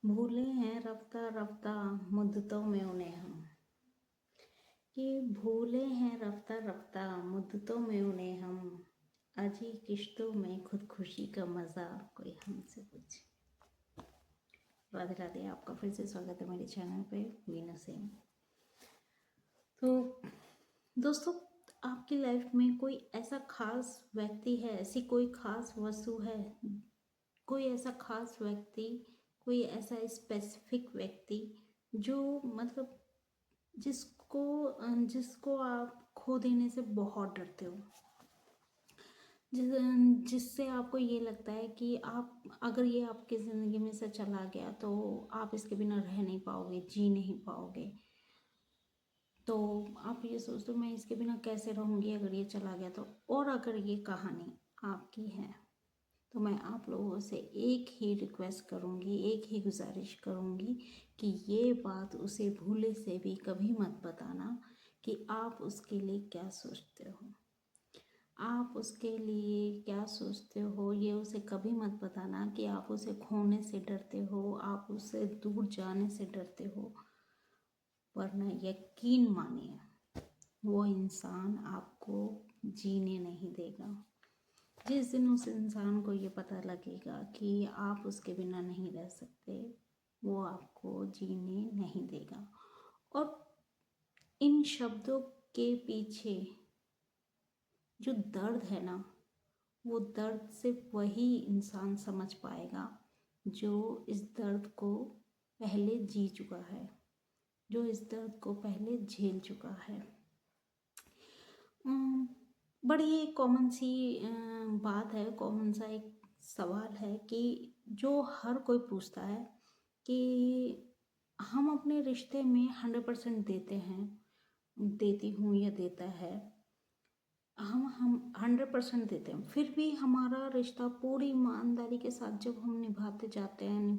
भूले हैं रफ्ता रफ्ता मुद्दतों में उन्हें हम कि भूले हैं रफ्ता रफ्ता मुद्दतों में उन्हें हम अजी किश्तों में खुदकुशी का मज़ा कोई हमसे पूछे। राधे राधे, आपका फिर से स्वागत है मेरे चैनल पे वीना सिंह। तो दोस्तों, आपकी लाइफ में कोई ऐसा खास व्यक्ति है, ऐसी कोई खास वस्तु है, कोई ऐसा खास व्यक्ति, कोई ऐसा स्पेसिफिक व्यक्ति जो मतलब जिसको जिसको आप खो देने से बहुत डरते हो, जिससे आपको ये लगता है कि आप अगर ये आपकी ज़िंदगी में से चला गया तो आप इसके बिना रह नहीं पाओगे, जी नहीं पाओगे। तो आप ये सोचते हो मैं इसके बिना कैसे रहूँगी अगर ये चला गया तो। और अगर ये कहानी आपकी है तो मैं आप लोगों से एक ही रिक्वेस्ट करूँगी, एक ही गुजारिश करूँगी कि ये बात उसे भूले से भी कभी मत बताना कि आप उसके लिए क्या सोचते हो। आप उसके लिए क्या सोचते हो ये उसे कभी मत बताना कि आप उसे खोने से डरते हो, आप उससे दूर जाने से डरते हो। वरना यकीन मानिए वो इंसान आपको जीने नहीं देगा। जिस दिन उस इंसान को ये पता लगेगा कि आप उसके बिना नहीं रह सकते, वो आपको जीने नहीं देगा। और इन शब्दों के पीछे जो दर्द है ना, वो दर्द सिर्फ वही इंसान समझ पाएगा जो इस दर्द को पहले जी चुका है, जो इस दर्द को पहले झेल चुका है। बड़ी कॉमन सी बात है, कॉमन सा एक सवाल है कि जो हर कोई पूछता है कि हम अपने रिश्ते में 100% देते हैं, देती हूँ या देता है, हम 100% देते हैं, फिर भी हमारा रिश्ता पूरी ईमानदारी के साथ जब हम निभाते जाते हैं,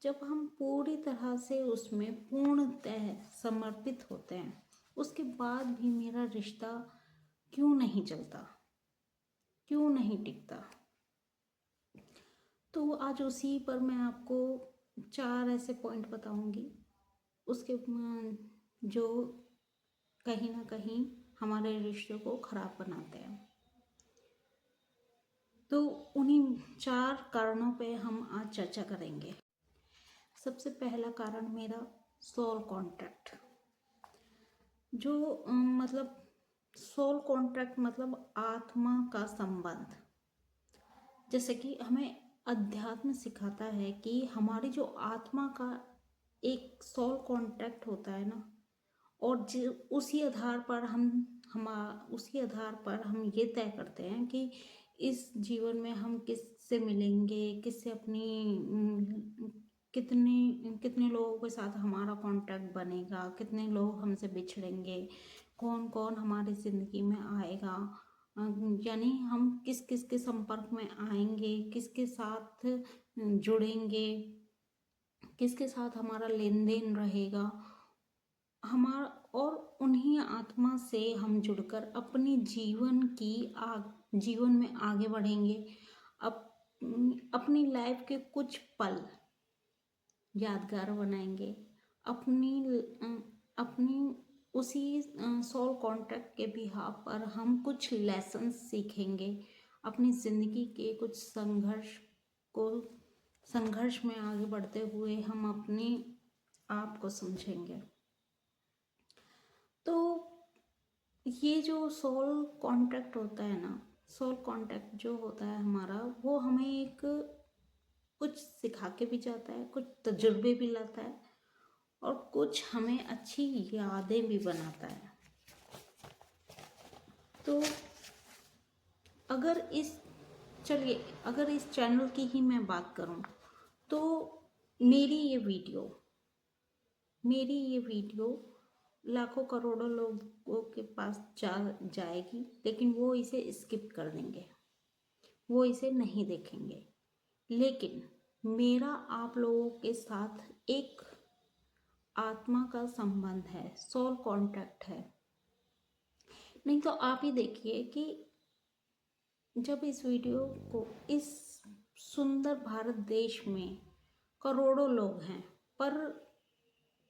जब हम पूरी तरह से उसमें पूर्णतः समर्पित होते हैं, उसके बाद भी मेरा रिश्ता क्यों नहीं चलता, क्यों नहीं टिकता। तो आज उसी पर मैं आपको 4 ऐसे पॉइंट बताऊंगी उसके जो कहीं ना कहीं हमारे रिश्तों को ख़राब बनाते हैं। तो उन्हीं 4 कारणों पे हम आज चर्चा करेंगे। सबसे पहला कारण मेरा सोल कॉन्ट्रैक्ट। जो मतलब सोल कॉन्ट्रैक्ट मतलब आत्मा का संबंध। जैसे कि हमें अध्यात्म सिखाता है कि हमारी जो आत्मा का एक सोल कॉन्ट्रैक्ट होता है ना, और उसी आधार पर उसी आधार पर हम ये तय करते हैं कि इस जीवन में हम किससे मिलेंगे, किससे कितने कितने लोगों के साथ हमारा कांटेक्ट बनेगा, कितने लोग हमसे बिछड़ेंगे, कौन कौन हमारी ज़िंदगी में आएगा, यानी हम किस किस के संपर्क में आएंगे, किसके साथ जुड़ेंगे, किसके साथ हमारा लेन देन रहेगा हमारा। और उन्हीं आत्मा से हम जुड़कर अपनी जीवन में आगे बढ़ेंगे। अपनी लाइफ के कुछ पल यादगार बनाएंगे, अपनी उसी सोल कॉन्ट्रैक्ट के बिहाफ पर हम कुछ लेसन सीखेंगे, अपनी ज़िंदगी के कुछ संघर्ष में आगे बढ़ते हुए हम अपने आप को समझेंगे। तो ये जो सोल कॉन्ट्रैक्ट होता है ना, सोल कॉन्ट्रैक्ट जो होता है हमारा, वो हमें एक कुछ सिखा के भी जाता है, कुछ तजुर्बे भी लाता है और कुछ हमें अच्छी यादें भी बनाता है। तो अगर इस चैनल की ही मैं बात करूं तो मेरी ये वीडियो लाखों करोड़ों लोगों के पास जाएगी, लेकिन वो इसे स्किप कर देंगे, वो इसे नहीं देखेंगे। लेकिन मेरा आप लोगों के साथ एक आत्मा का संबंध है, सोल कॉन्ट्रैक्ट है। नहीं तो आप ही देखिए कि जब इस वीडियो को इस सुंदर भारत देश में करोड़ों लोग हैं, पर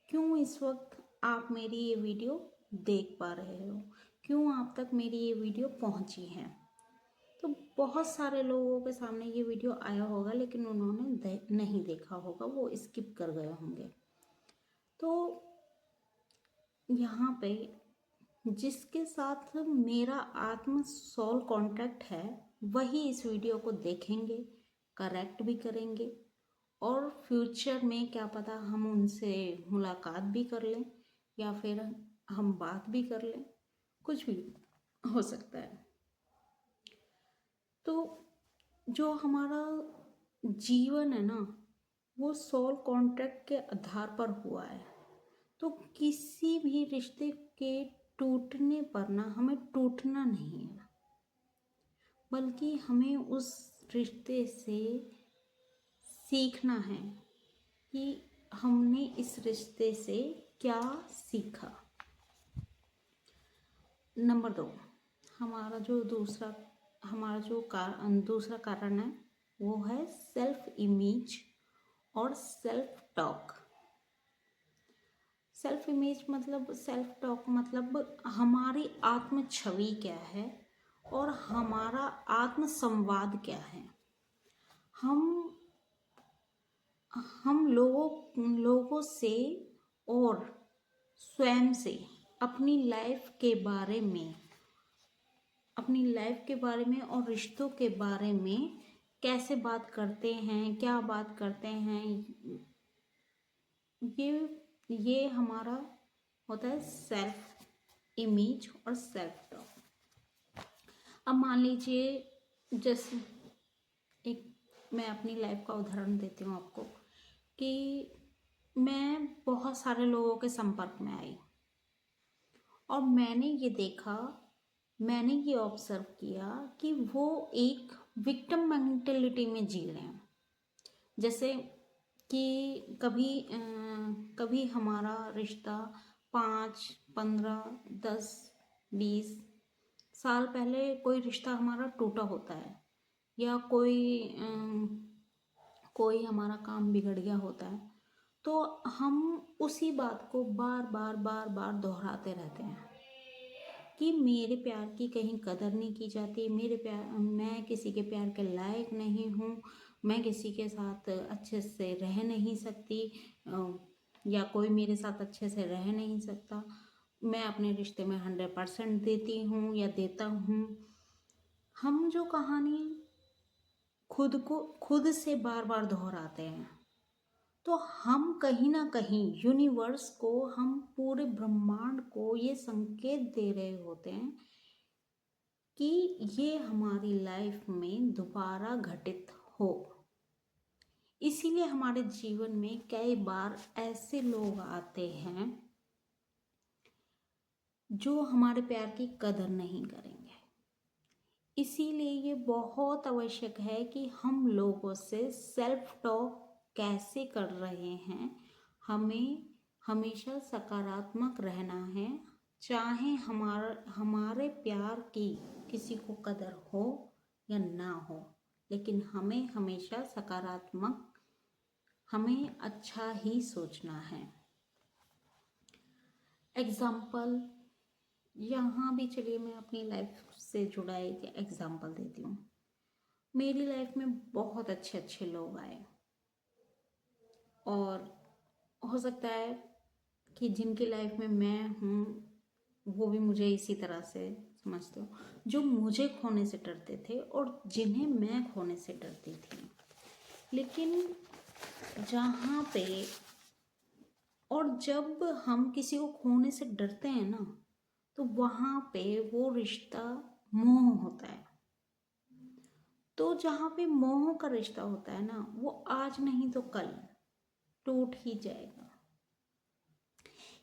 क्यों इस वक्त आप मेरी ये वीडियो देख पा रहे हो, क्यों आप तक मेरी ये वीडियो पहुंची है? तो बहुत सारे लोगों के सामने ये वीडियो आया होगा, लेकिन उन्होंने नहीं देखा होगा, वो स्किप कर गए होंगे। तो यहाँ पे जिसके साथ मेरा आत्म सोल कांटेक्ट है, वही इस वीडियो को देखेंगे, करेक्ट भी करेंगे, और फ्यूचर में क्या पता हम उनसे मुलाकात भी कर लें, या फिर हम बात भी कर लें, कुछ भी हो सकता है। तो जो हमारा जीवन है ना, वो सोल कांटेक्ट के आधार पर हुआ है। तो किसी भी रिश्ते के टूटने पर ना हमें टूटना नहीं है, बल्कि हमें उस रिश्ते से सीखना है कि हमने इस रिश्ते से क्या सीखा। नंबर 2, हमारा जो दूसरा कारण है, वो है सेल्फ इमेज और सेल्फ टॉक। सेल्फ इमेज मतलब, सेल्फ टॉक मतलब हमारी आत्म छवि क्या है और हमारा आत्म संवाद क्या है। हम लोगों से और स्वयं से अपनी लाइफ के बारे में और रिश्तों के बारे में कैसे बात करते हैं, क्या बात करते हैं, ये हमारा होता है सेल्फ इमेज और सेल्फ टॉक। अब मान लीजिए, जैसे मैं अपनी लाइफ का उदाहरण देती हूँ आपको, कि मैं बहुत सारे लोगों के संपर्क में आई और मैंने ये ऑब्जर्व किया कि वो एक विक्टिम मेंटेलिटी में जी रहे हैं। जैसे कि कभी हमारा रिश्ता 5, 15, 10, 20 साल पहले कोई रिश्ता हमारा टूटा होता है, या कोई हमारा काम बिगड़ गया होता है, तो हम उसी बात को बार बार दोहराते रहते हैं कि मेरे प्यार की कहीं कदर नहीं की जाती, मैं किसी के प्यार के लायक नहीं हूँ, मैं किसी के साथ अच्छे से रह नहीं सकती, या कोई मेरे साथ अच्छे से रह नहीं सकता, मैं अपने रिश्ते में 100% देती हूँ या देता हूँ। हम जो कहानी खुद से बार बार दोहराते हैं, तो हम कहीं ना कहीं यूनिवर्स को, हम पूरे ब्रह्मांड को ये संकेत दे रहे होते हैं कि ये हमारी लाइफ में दोबारा घटित हो। इसीलिए हमारे जीवन में कई बार ऐसे लोग आते हैं जो हमारे प्यार की कदर नहीं करेंगे। इसीलिए ये बहुत आवश्यक है कि हम लोगों से सेल्फ टॉक कैसे कर रहे हैं। हमें हमेशा सकारात्मक रहना है, चाहे हमारे प्यार की किसी को कदर हो या ना हो, लेकिन हमें हमेशा सकारात्मक, हमें अच्छा ही सोचना है। एग्जाम्पल, यहाँ भी चलिए मैं अपनी लाइफ से जुड़ा एक एग्जाम्पल देती हूँ। मेरी लाइफ में बहुत अच्छे अच्छे लोग आए, और हो सकता है कि जिनकी लाइफ में मैं हूँ वो भी मुझे इसी तरह से समझते हो, जो मुझे खोने से डरते थे और जिन्हें मैं खोने से डरती थी। लेकिन जहाँ पे, और जब हम किसी को खोने से डरते हैं ना, तो वहाँ पे वो रिश्ता मोह होता है। तो जहाँ पे मोह का रिश्ता होता है ना, वो आज नहीं तो कल टूट ही जाएगा।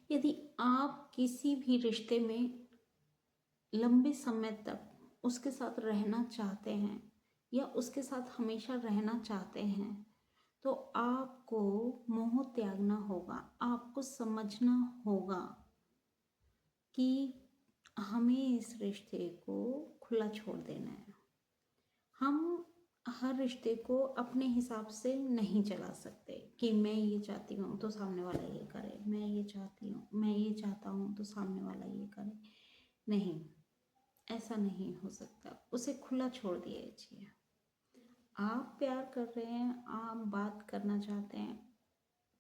यदि आप किसी भी रिश्ते में लंबे समय तक उसके साथ रहना चाहते हैं या उसके साथ हमेशा रहना चाहते हैं, तो आपको मोह त्यागना होगा। आपको समझना होगा कि हमें इस रिश्ते को खुला छोड़ देना है। हम हर रिश्ते को अपने हिसाब से नहीं चला सकते कि मैं ये चाहती हूँ तो सामने वाला ये करे, मैं ये चाहती हूँ, मैं ये चाहता हूँ तो सामने वाला ये करे। नहीं, ऐसा नहीं हो सकता। उसे खुला छोड़ दीजिए। आप प्यार कर रहे हैं, आप बात करना चाहते हैं,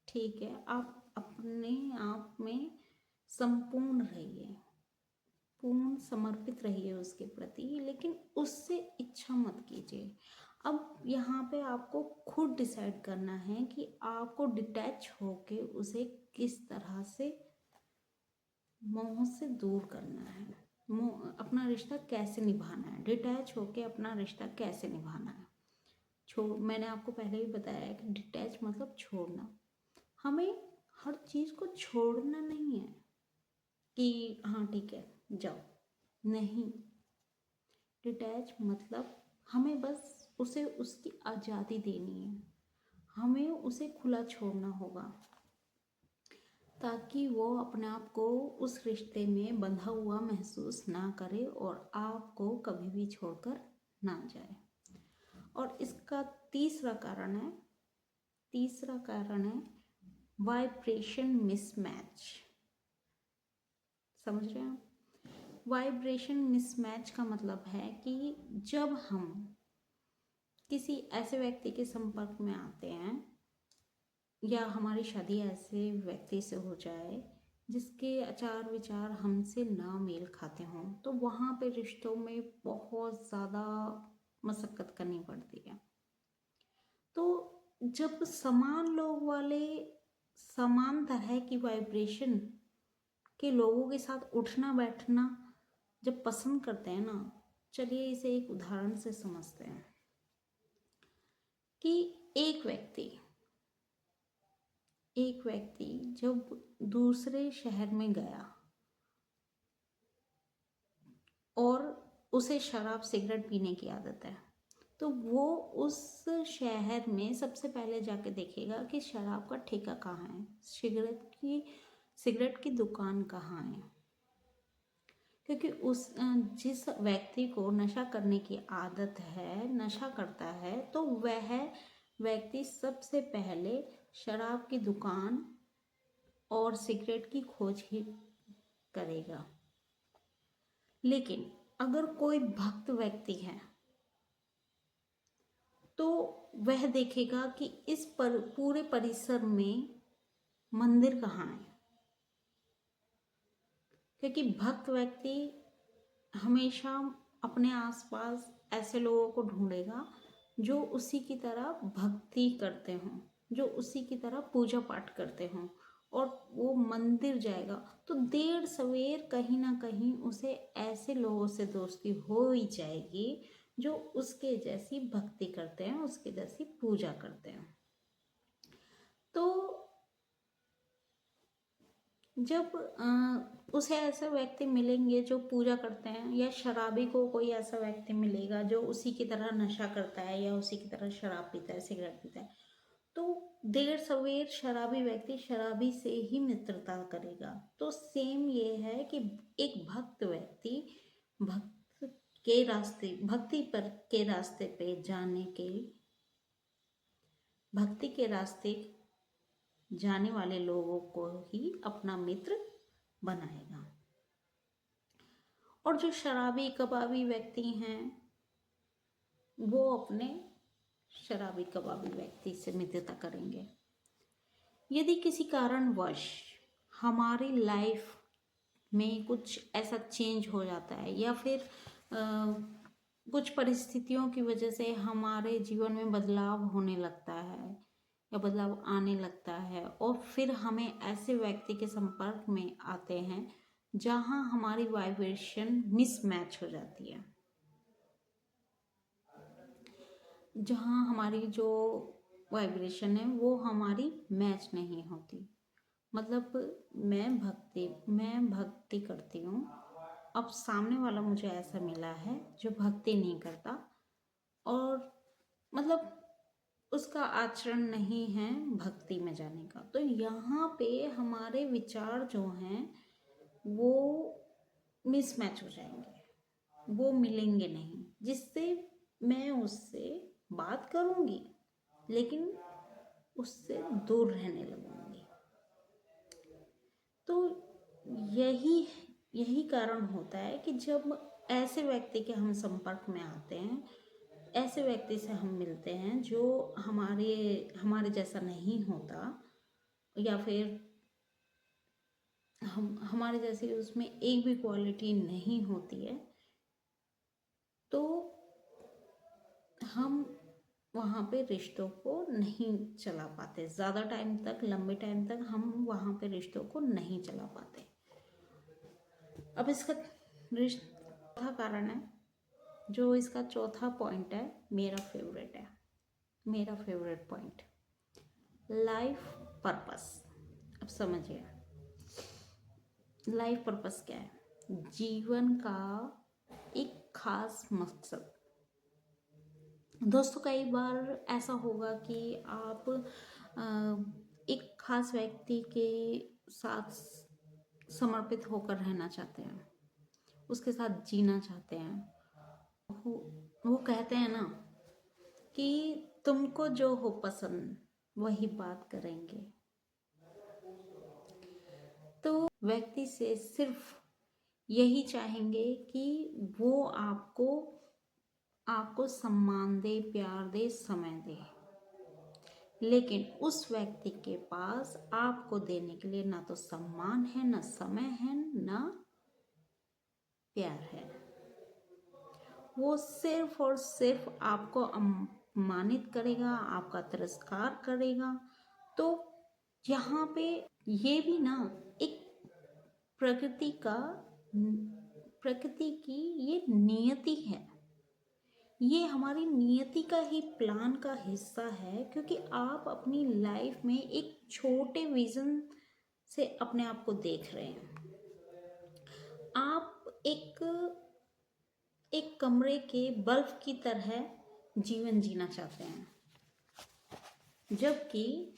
ठीक है, आप अपने आप में संपूर्ण रहिए, पूर्ण समर्पित रहिए उसके प्रति, लेकिन उससे इच्छा मत कीजिए। अब यहाँ पे आपको खुद डिसाइड करना है कि आपको डिटैच होके उसे किस तरह से मोह से दूर करना है, मोह अपना रिश्ता कैसे निभाना है, डिटैच होके अपना रिश्ता कैसे निभाना है। मैंने आपको पहले भी बताया है कि डिटैच मतलब छोड़ना। हमें हर चीज़ को छोड़ना नहीं है कि हाँ ठीक है जाओ, नहीं। डिटैच मतलब हमें बस उसे उसकी आज़ादी देनी है, हमें उसे खुला छोड़ना होगा ताकि वो अपने आप को उस रिश्ते में बंधा हुआ महसूस ना करे और आपको कभी भी छोड़कर ना जाए। और इसका तीसरा कारण है वाइब्रेशन मिसमैच। समझ रहे हैं आप? वाइब्रेशन मिसमैच का मतलब है कि जब हम किसी ऐसे व्यक्ति के संपर्क में आते हैं या हमारी शादी ऐसे व्यक्ति से हो जाए जिसके आचार विचार हमसे ना मेल खाते हों, तो वहाँ पे रिश्तों में बहुत ज़्यादा मशक्क़त करनी पड़ती है। तो जब समान लोग वाले समान तरह की वाइब्रेशन के लोगों के साथ उठना बैठना जब पसंद करते हैं ना, चलिए इसे एक उदाहरण से समझते हैं कि एक व्यक्ति जब दूसरे शहर में गया और उसे शराब सिगरेट पीने की आदत है, तो वो उस शहर में सबसे पहले जाके देखेगा कि शराब का ठेका कहाँ है, सिगरेट की दुकान कहाँ है। क्योंकि जिस व्यक्ति को नशा करने की आदत है, नशा करता है, तो वह व्यक्ति सबसे पहले शराब की दुकान और सिगरेट की खोज ही करेगा। लेकिन अगर कोई भक्त व्यक्ति है तो वह देखेगा कि इस पूरे परिसर में मंदिर कहाँ है। क्योंकि भक्त व्यक्ति हमेशा अपने आसपास ऐसे लोगों को ढूंढेगा जो उसी की तरह भक्ति करते हों, जो उसी की तरह पूजा पाठ करते हों, और वो मंदिर जाएगा तो देर सवेर कहीं ना कहीं उसे ऐसे लोगों से दोस्ती हो ही जाएगी जो उसके जैसी भक्ति करते हैं, उसके जैसी पूजा करते हैं। तो जब उसे ऐसे व्यक्ति मिलेंगे जो पूजा करते हैं, या शराबी को कोई ऐसा व्यक्ति मिलेगा जो उसी की तरह नशा करता है या उसी की तरह शराब पीता है, सिगरेट पीता है, तो देर सवेर शराबी व्यक्ति शराबी से ही मित्रता करेगा। तो सेम ये है कि एक भक्त व्यक्ति भक्ति के रास्ते जाने वाले लोगों को ही अपना मित्र बनाएगा। और जो शराबी कबाबी व्यक्ति हैं वो अपने शराबी कबाबी व्यक्ति से मित्रता करेंगे। यदि किसी कारणवश हमारी लाइफ में कुछ ऐसा चेंज हो जाता है या फिर कुछ परिस्थितियों की वजह से हमारे जीवन में बदलाव होने लगता है या बदलाव आने लगता है, और फिर हमें ऐसे व्यक्ति के संपर्क में आते हैं जहां हमारी वाइब्रेशन मिसमैच हो जाती है, जहां हमारी जो वाइब्रेशन है वो हमारी मैच नहीं होती। मतलब मैं भक्ति करती हूँ, अब सामने वाला मुझे ऐसा मिला है जो भक्ति नहीं करता, और मतलब उसका आचरण नहीं है भक्ति में जाने का। तो यहाँ पे हमारे विचार जो हैं वो मिसमैच हो जाएंगे, वो मिलेंगे नहीं, जिससे मैं उससे बात करूँगी, लेकिन उससे दूर रहने लगूंगी। तो यही यही कारण होता है कि जब ऐसे व्यक्ति के हम संपर्क में आते हैं, ऐसे व्यक्ति से हम मिलते हैं जो हमारे जैसा नहीं होता, या फिर हमारे जैसे उसमें एक भी क्वालिटी नहीं होती है, तो हम वहाँ पे रिश्तों को नहीं चला पाते। ज़्यादा टाइम तक, लंबे टाइम तक हम वहाँ पे रिश्तों को नहीं चला पाते। अब इसका चौथा कारण है, जो इसका चौथा पॉइंट है, मेरा फेवरेट पॉइंट, लाइफ पर्पस। अब समझिए, लाइफ पर्पस क्या है? जीवन का एक खास मकसद। दोस्तों, कई बार ऐसा होगा कि आप एक खास व्यक्ति के साथ समर्पित होकर रहना चाहते हैं, उसके साथ जीना चाहते हैं। वो कहते हैं ना कि तुमको जो हो पसंद वही बात करेंगे। तो व्यक्ति से सिर्फ यही चाहेंगे कि वो आपको सम्मान दे, प्यार दे, समय दे, लेकिन उस व्यक्ति के पास आपको देने के लिए ना तो सम्मान है, ना समय है, ना प्यार है। वो सिर्फ और सिर्फ आपको अपमानित करेगा, आपका तिरस्कार करेगा। तो यहाँ पे ये भी ना एक प्रकृति की ये नियति है, ये हमारी नियति का ही प्लान का हिस्सा है, क्योंकि आप अपनी लाइफ में एक छोटे विजन से अपने आप को देख रहे हैं। आप एक कमरे के बल्ब की तरह जीवन जीना चाहते हैं, जबकि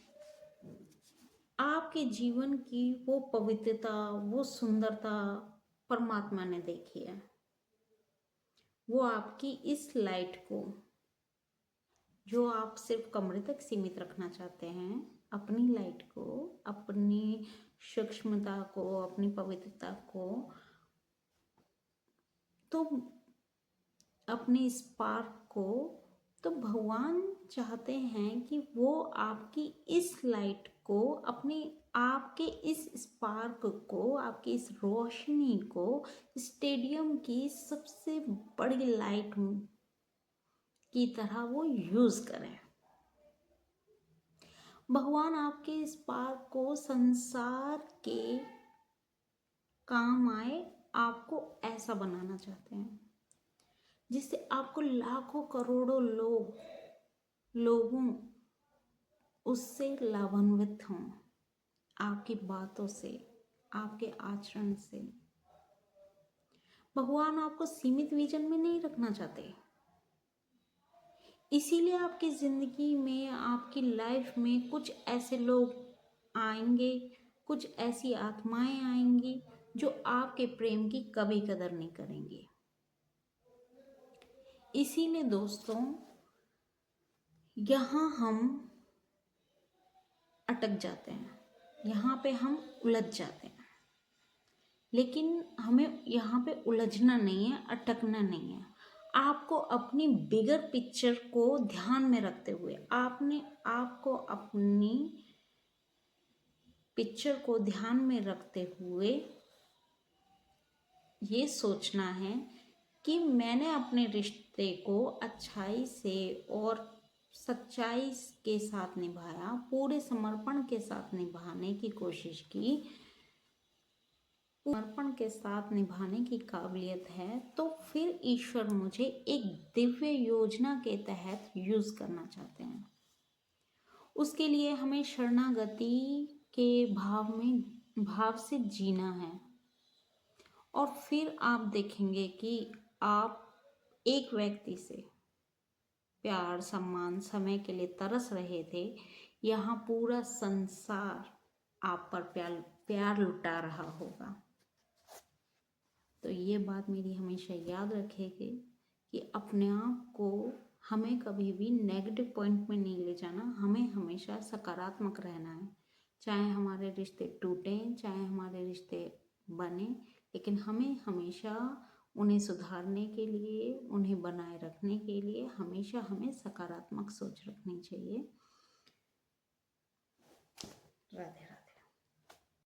आपके जीवन की वो पवित्रता, वो सुंदरता परमात्मा ने देखी है। वो आपकी इस लाइट को, जो आप सिर्फ कमरे तक सीमित रखना चाहते हैं, अपनी लाइट को, अपनी सूक्ष्मता को, अपनी पवित्रता को, तो अपने स्पार्क को, तो भगवान चाहते हैं कि वो आपकी इस लाइट को, अपने आपके इस स्पार्क को, आपकी इस रोशनी को स्टेडियम की सबसे बड़ी लाइट की तरह वो यूज करें। भगवान आपके स्पार्क को संसार के काम आए, आपको ऐसा बनाना चाहते हैं जिससे आपको लाखों करोड़ों लोगों उससे लाभान्वित हों, आपकी बातों से, आपके आचरण से। भगवान आपको सीमित विजन में नहीं रखना चाहते, इसीलिए आपकी जिंदगी में, आपकी लाइफ में कुछ ऐसे लोग आएंगे, कुछ ऐसी आत्माएं आएंगी जो आपके प्रेम की कभी कदर नहीं करेंगी। इसीलिए दोस्तों, यहाँ हम अटक जाते हैं, यहाँ पे हम उलझ जाते हैं। लेकिन हमें यहाँ पे उलझना नहीं है, अटकना नहीं है। आपको अपनी बिगर पिक्चर को ध्यान में रखते हुए, आपको अपनी पिक्चर को ध्यान में रखते हुए ये सोचना है कि मैंने अपने रिश्ते को अच्छाई से और सच्चाई के साथ निभाया, पूरे समर्पण के साथ निभाने की कोशिश की, समर्पण के साथ निभाने की काबिलियत है, तो फिर ईश्वर मुझे एक दिव्य योजना के तहत यूज करना चाहते हैं। उसके लिए हमें शरणागति के भाव से जीना है। और फिर आप देखेंगे कि आप एक व्यक्ति से प्यार, सम्मान, समय के लिए तरस रहे थे, यहाँ पूरा संसार आप पर प्यार लुटा रहा होगा। तो ये बात मेरी हमेशा याद रखेगी कि अपने आप को हमें कभी भी नेगेटिव पॉइंट में नहीं ले जाना, हमें हमेशा सकारात्मक रहना है। चाहे हमारे रिश्ते टूटें, चाहे हमारे रिश्ते बने, लेकिन हमें हमेशा उन्हें सुधारने के लिए, उन्हें बनाए रखने के लिए हमेशा हमें सकारात्मक सोच रखनी चाहिए। राधे राधे।